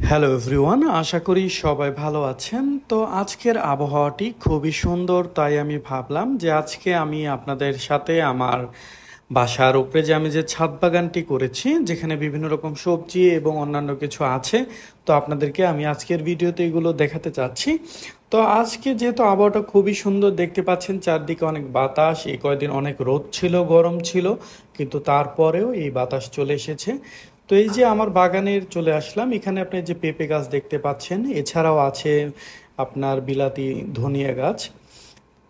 Hello everyone, আশা করি সবাই ভালো আছেন। তো আজকের আবহাওয়াটি খুবই সুন্দর, তাই আমি ভাবলাম যে আজকে আমি আপনাদের সাথে আমার বাসার উপরে যে আমি যে ছাদ বাগানটি করেছি, যেখানে বিভিন্ন রকম সবজি এবং অন্যান্য কিছু আছে, তো আপনাদেরকে আমি আজকের ভিডিওতে এগুলো দেখাতে চাচ্ছি। তো আজকে যেহেতু আবহাওয়াটা খুবই সুন্দর, দেখতে পাচ্ছেন চারদিকে অনেক বাতাস, এই কয়দিন অনেক রোদ ছিল, গরম ছিল, কিন্তু তারপরেও এই বাতাস চলে এসেছে। তো এই যে আমার বাগানের চলে আসলাম, এখানে আপনি যে পেঁপে গাছ দেখতে পাচ্ছেন, এছাড়াও আছে আপনার বিলাতি ধনিয়া গাছ।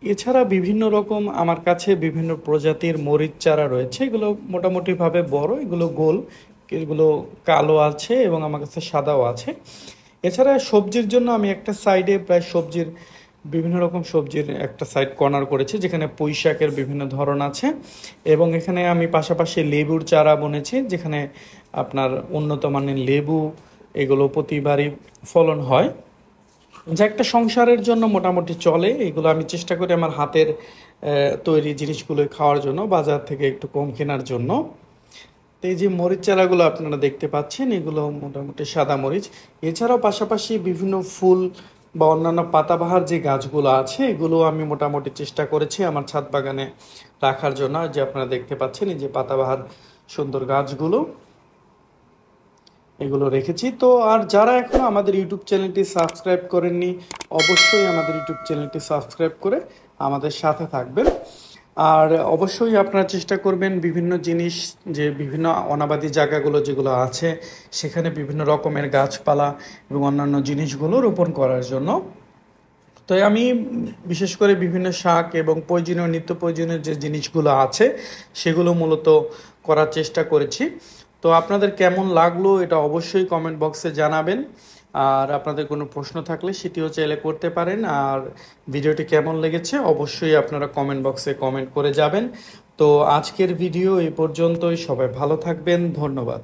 এছাড়া বিভিন্ন রকম আমার কাছে বিভিন্ন প্রজাতির মরিচ চারা রয়েছে, এগুলো মোটামুটিভাবে বড়, এগুলো গোল, এগুলো কালো আছে এবং আমার কাছে সাদাও আছে। এছাড়া সবজির জন্য আমি একটা সাইডে প্রায় সবজির বিভিন্ন রকম সবজির একটা সাইড কর্নার করেছি, যেখানে পুঁই শাকের বিভিন্ন ধরন আছে। এবং এখানে আমি পাশাপাশি লেবুর চারা বুনেছি, যেখানে আপনার উন্নত মানের লেবু, এগুলো প্রতিবারই ফলন হয়, যা একটা সংসারের জন্য মোটামুটি চলে। এগুলো আমি চেষ্টা করি আমার হাতের তৈরি জিনিসগুলো খাওয়ার জন্য, বাজার থেকে একটু কম কেনার জন্য। তো এই যে মরিচ চারাগুলো আপনারা দেখতে পাচ্ছেন, এগুলো মোটামুটি সাদা মরিচ। এছাড়াও পাশাপাশি বিভিন্ন ফুল বা অন্যান্য পাতাবাহার যে গাছগুলো আছে, এগুলো আমি মোটামুটি চেষ্টা করেছি আমার ছাদ বাগানে রাখার জন্য। যে আপনারা দেখতে পাচ্ছেন এই যে পাতাবাহার সুন্দর গাছগুলো, এগুলো রেখেছি। তো আর যারা এখনো আমাদের ইউটিউব চ্যানেলটি সাবস্ক্রাইব করেননি, অবশ্যই আমাদের ইউটিউব চ্যানেলটি সাবস্ক্রাইব করে আমাদের সাথে থাকবেন। আর অবশ্যই আপনারা চেষ্টা করবেন বিভিন্ন জিনিস, যে বিভিন্ন অনাবাদি জায়গাগুলো যেগুলো আছে, সেখানে বিভিন্ন রকমের গাছপালা এবং অন্যান্য জিনিসগুলো রোপণ করার জন্য। তো আমি বিশেষ করে বিভিন্ন শাক এবং প্রয়োজনীয় নিত্য প্রয়োজনীয় যে জিনিসগুলো আছে, সেগুলো মূলত করার চেষ্টা করেছি। তো আপনাদের কেমন লাগলো এটা অবশ্যই কমেন্ট বক্সে জানাবেন। আর আপনাদের কোনো প্রশ্ন থাকলে সেটিও চাইলে করতে পারেন। আর ভিডিওটি কেমন লেগেছে অবশ্যই আপনারা কমেন্ট বক্সে কমেন্ট করে যাবেন। তো আজকের ভিডিও এই পর্যন্তই, সবাই ভালো থাকবেন, ধন্যবাদ।